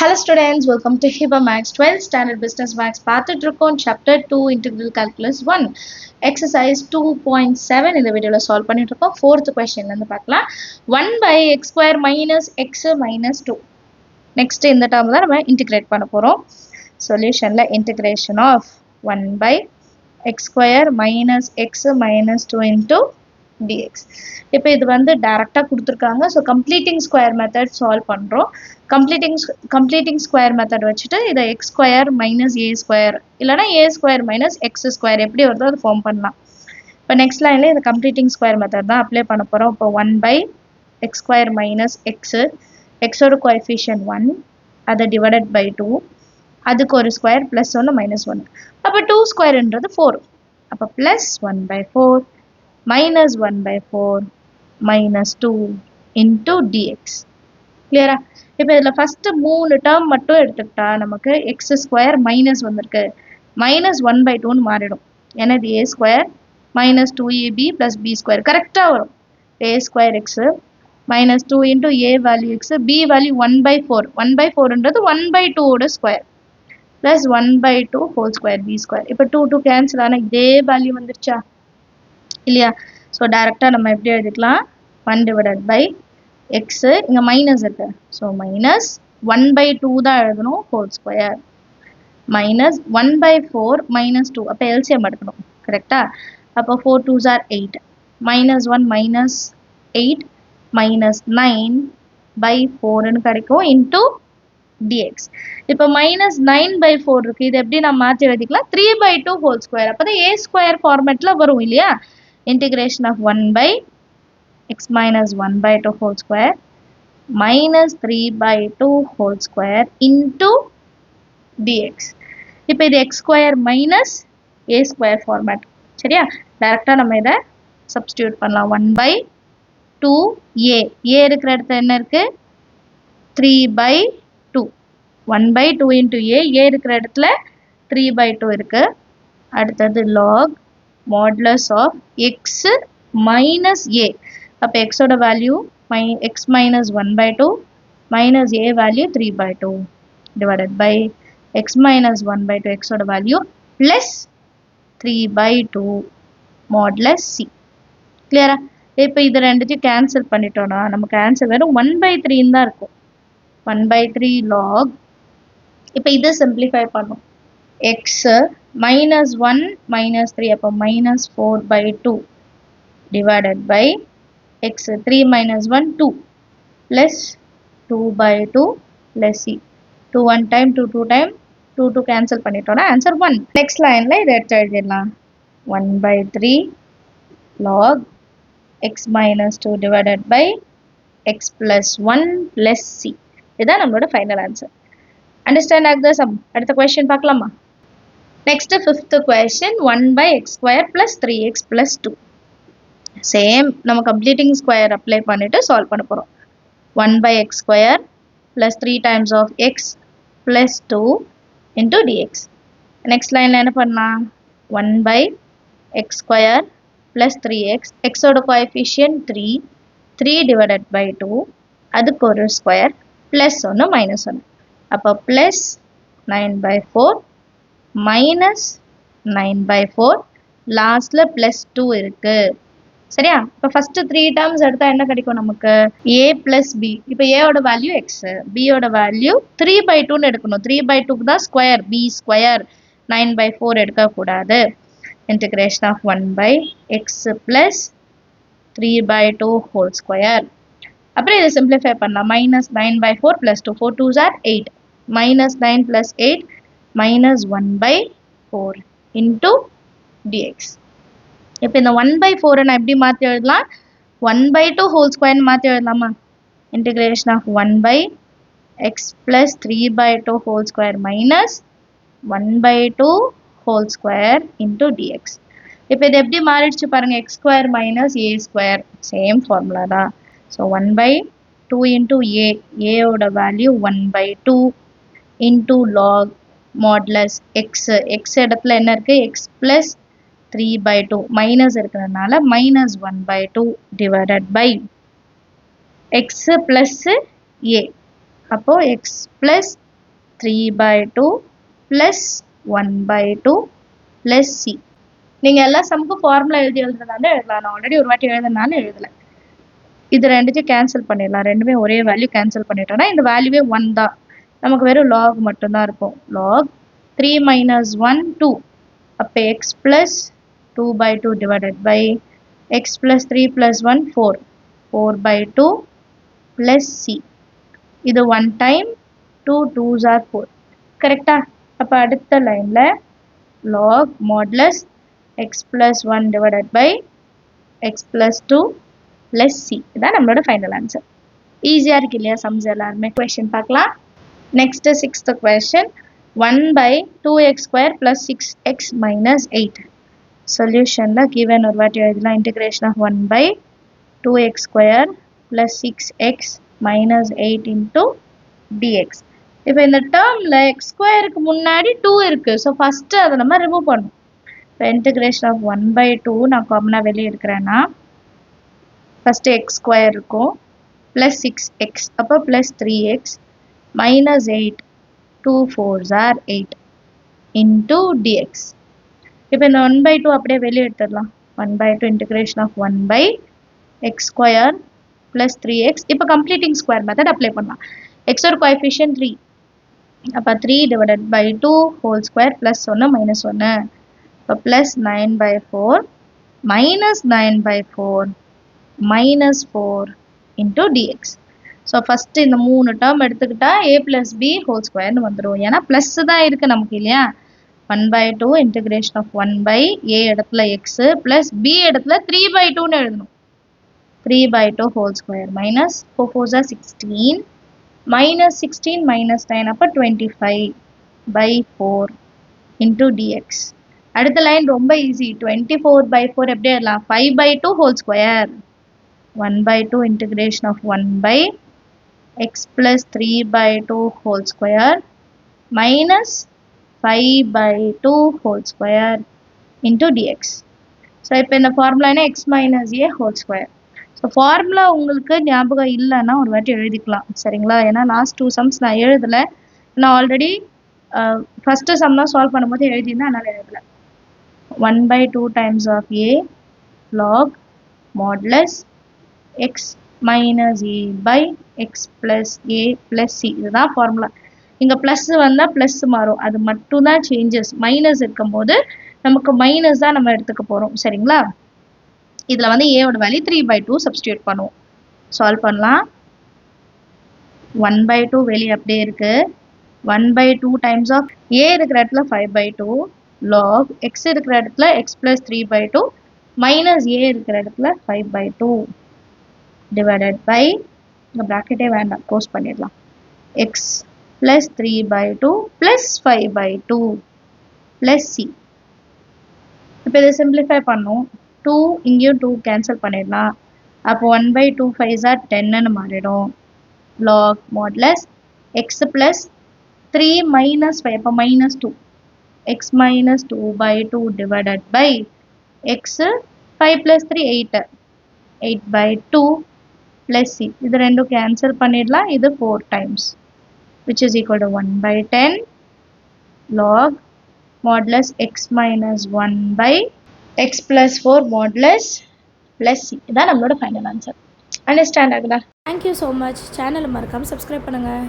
Hello students, welcome to HIBA Max 12th Standard Business Max பார்த்துட்டு இருக்கோம் Chapter 2 Integral Calculus 1 Exercise 2.7 இந்த வீடியோல solve பண்ணிட்டு இருக்கோம். 4th question ல இருந்து பார்க்கலாம். 1 by x square minus x minus 2. Next இந்த term தான் நம்ம integrate பண்ண போறோம். Solutionல integration of 1 by x square minus x minus 2 into dx. இப்போ இது வந்து டைரக்டா கொடுத்திருக்காங்க. So completing square method solve பண்றோம். completing square method வச்சிட்டு இத x square minus a square இல்லனா a square minus x square எப்படி வருதோ அது ஃபார்ம் பண்ணலாம். இப்போ நெக்ஸ்ட் லைன்ல இந்த completing square method தான் அப்ளை பண்ண போறோம். இப்போ 1 by x square minus x ஓட கோஎஃபிஷியன்ட் 1 அத divided by 2 அதுக்கு ஒரு ஸ்கொயர் பிளஸ் 1 மைனஸ் 1. அப்ப 2 ஸ்கொயர்ன்றது 4. அப்ப plus 1 by 4 minus 1 by 4 minus 2 into dx. கிளியரா? இப்போ இதுல ஃபர்ஸ்ட் மூணு டேர்ம் மட்டும் எடுத்துக்கிட்டா நமக்கு x ஸ்கொயர் மைனஸ் வந்திருக்கு. மைனஸ் 1 by 2 ன்னு மாறிடும். ஏன்னா இது a square minus 2ab plus b square கரெக்டா வரும். a square x minus 2 into a value x b value 1 by 4. 1 by 4ன்றது 1 by 2 ஓட square plus 1 by 2 whole square b square. இப்போ 2 cancel ஆனா இதே வேல்யூ வந்துருச்சா இல்லையா? ஸோ டைரக்டா நம்ம எப்படி எழுதிக்கலாம்? 1 divided by x இங்க மைனஸ் இருக்கு. ஸோ மைனஸ் 1 by 2 தான் எழுதணும் whole square minus 1 by 4 minus 2. அப்போ எல்சிஎம் எடுக்கணும் கரெக்டா? அப்போ 4 2s are 8 minus 1 minus 8 minus 9 by 4ன்னு கிடைக்கும் இன்டூ dx. இப்போ மைனஸ் 9 by 4 இருக்கு. இது எப்படி நம்ம மாற்றி எழுதிக்கலாம்? 3 by 2 ஹோல் ஸ்கொயர். அப்போ a ஸ்கொயர் ஃபார்மேட்ல வரும் இல்லையா? Integration of 1 by x minus 1 by 2 whole square minus 3 by 2 whole square into dx. இப்போ இது x square minus a square format. சரியா? டைரக்டா நம்ம இத சப்ஸ்டிட்யூட் பண்ணலாம். 1 by 2a. a இருக்கிற இடத்துல என்ன இருக்கு? 3 by 2. 1 by 2 into a. a இருக்கிற இடத்துல 3 by 2 இருக்கு. அடுத்தது log modulus of x minus a. அப்ப x ஓட value x minus 1 by 2 minus a value 3 by 2 divided by x minus 1 by 2 x ஓட value plus 3 by 2 modulus c. கிளியரா? இப்போ இது ரெண்டுத்தையும் கேன்சல் பண்ணிட்டோம்னா நமக்கு ஆன்சர் வெறும் 1 by 3 தான் இருக்கும். 1 by 3 log. இப்போ இதை சிம்பிளிஃபை பண்ணும். x minus 1 minus 3 அப்போ minus 4 by 2 divided by x 3 minus 1 2 plus 2 by 2 plus c. 2 1 time 2 2 time 2 cancel பண்ணிட்டோம்னா ஆன்சர் 1. நெக்ஸ்ட் லைன்ல இதை எடுத்து எழுதிடலாம். 1 by 3 log x minus 2 divided by x plus 1 plus c. இதுதான் நம்மளோட ஃபைனல் ஆன்சர். அண்டர்ஸ்டாண்ட் ஆகுதா some? அடுத்த क्वेश्चन பார்க்கலாமா? Next fifth question 1 by x square plus 3x plus 2. Same நம்ம completing square apply பண்ணிட்டு solve பண்ண போறோம். 1 by x square plus 3 times of x plus 2 into dx. Next line என்ன பண்ணலாம்? 1 by x square plus 3x. x ஓட coefficient 3. 3 divided by 2 அதுக்கு ஒரு square plus 1 minus 1. அப்போ plus 9 by 4 minus 9 by 4 லாஸ்ட்ல plus 2 இருக்கு. சரியா? இப்போ ஃபர்ஸ்ட் 3 டேர்ம்ஸ் எடுத்தா என்ன கிடைக்கும் நமக்கு? a plus b. இப்போ a ஓட வேல்யூ x, b ஓட வேல்யூ 3 by 2 ன்னு எடுக்கணும். 3 by 2 தான் ஸ்கொயர், b ஸ்கொயர். 9 by 4 எடுக்க கூடாது. Integration of 1 by x plus 3 by 2 whole square. அப்புறம் இதை சிம்பிளிஃபை பண்ணலாம். minus 9 by 4 plus 2. 4 2s are 8 minus 9 plus 8 minus 1 by 4 into dx. இப்போ இந்த 1 by 4 நான் எப்படி மாற்றி எழுதலாம்? 1 by 2 ஹோல் ஸ்கொயர் மாற்றி எழுதலாமா? Integration of 1 by x plus 3 by 2 whole square minus 1 by 2 whole square into dx. இப்போ இது எப்படி மாறிடுச்சு பாருங்க. x square minus a square same formula தான். So 1 by 2 into a. a ஓட value 1 by 2 into log modulus x. x இடத்துல என்ன இருக்கு? x plus 3 by 2 மைனஸ் இருக்கிறதுனால minus 1 by 2 divided by x plus a. அப்போ x plus 3/2 plus 1/2 plus c. நீங்கள் எல்லா சம்முக்கும் formula எழுதுறதால எழுதலாம். நான் ஆல்ரெடி ஒரு வாட்டி எழுதுனாலும் எழுதலை. இது ரெண்டுத்தையும் கேன்சல் பண்ணிடலாம். ரெண்டுமே ஒரே வேல்யூ கேன்சல் பண்ணிட்டோம்னா இந்த வேல்யூவே 1 தான். நமக்கு வெறும் லாக் மட்டும்தான் இருக்கும். Log 3 minus 1 2. அப்போ x plus 2/2 divided by x plus 3 plus 1 4. 4/2 plus c. இது 1 time 2 2s are 4. கரெக்டா? அப்போ அடுத்த லைனில் log modulus x plus 1 divided by x plus 2 plus c. இதான் நம்மளோட ஃபைனல் ஆன்சர். ஈஸியாக இருக்கு இல்லையா சம்ஸ் எல்லாருமே? கொஷின் பார்க்கலாம். Next 6th question. 1/2x² plus 6x minus 8. சொல்யூஷனில் given ஒரு வாட்டி எழுதலாம். integration of 1/2x² plus 6x minus 8 into dx. இப்போ இந்த டேர்மில் x²க்கு முன்னாடி 2 இருக்குது. ஸோ ஃபஸ்ட்டு அதை நம்ம ரிமூவ் பண்ணணும். இப்போ integration of 1/2 நான் காமனாக வெளியே எடுக்கிறேன்னா ஃபஸ்ட்டு x² இருக்கும் ப்ளஸ் 6x அப்போ plus 3x minus 8 2 4s are 8 into dx. இப்போ இந்த 1/2 அப்படியே வெளியே எடுத்துடலாம். 1/2 integration of 1/x² plus 3x. இப்போ கம்ப்ளீட்டிங் ஸ்கொயர் மெத்தட் அப்ளை பண்ணலாம். எக்ஸோட கோஎஃபிஷியன்ட் 3. அப்போ 3 divided by 2 whole square plus 1 minus 1. இப்போ plus 9/4 minus 9/4 minus 4 into dx. So first இந்த 3 டேர்ம் எடுத்துக்கிட்டா a plus b whole square வந்துடும். ஏன்னா ப்ளஸ் தான் இருக்குது நமக்கு இல்லையா? 1/2 integration of 1/a இடத்துல x plus b இடத்துல 3/2ன்னு எழுதணும். 3/2 whole square minus 4 4s are 16 minus 16 minus 9 அப்போ 25/4 into dx. அடுத்த லைன் ரொம்ப ஈஸி. 24/4 எப்படி எழுதலாம்? 5/2 whole square. 1/2 integration of 1/x plus 3/2 whole square minus 5/2 whole square into dx. So இப்போ இந்த ஃபார்முலானா x minus a whole square. So formula உங்களுக்கு ஞாபகம் இல்லைன்னா ஒரு வாட்டி எழுதிக்கலாம். சரிங்களா? ஏன்னா லாஸ்ட் 2 சம்ஸ் நான் எழுதலை. நான் ஆல்ரெடி ஃபஸ்ட்டு சம் தான் சால்வ் பண்ணும்போது எழுதியிருந்தேன், அதனால் எழுதலை. 1/2 times of a log modulus x minus a by x plus a plus c. இதுதான் ஃபார்முலா. இங்கே ப்ளஸ் வந்தால் ப்ளஸ் மாறும். அது மட்டும்தான் சேஞ்சஸ். மைனஸ் இருக்கும்போது நமக்கு மைனஸ் தான் நம்ம எடுத்துக்க போகிறோம். சரிங்களா? இதில் வந்து ஏவோட வேல்யூ 3/2 சப்ஸ்டியூட் பண்ணுவோம். சால்வ் பண்ணலாம். 1/2 வெளியே அப்படியே இருக்குது. 1/2 டைம்ஸ் ஆஃப் a இருக்கிற இடத்துல 5/2 log x இருக்கிற இடத்துல x plus 3/2 minus a இருக்கிற இடத்துல 5/2 divided by இந்த ப்ராக்கெட்டே வேண்டாம், க்ளோஸ் பண்ணிடலாம். x plus 3/2 plus 5/2 plus c. இப்போ இதை சிம்பிளிஃபை பண்ணோம். 2 இங்கேயும் 2 கேன்சல் பண்ணிடலாம். அப்போ 1/2 5s are 10ன்னு மாறிடும். log modulus x plus 3 minus 5 அப்போ minus 2 x minus 2/2 divided by x 5 plus 3 8 8/2 plus c. இது ரெண்டும் கேன்சல் பண்ணிடலாம். இது 4 times which is equal to 1/10 log modulus x minus 1/x plus 4 modulus plus c. இதான் நம்மளோட final answer. Understand ஆகுதா? Thank you so much. சேனலை மறக்காமல் சப்ஸ்கிரைப் பண்ணுங்கள்.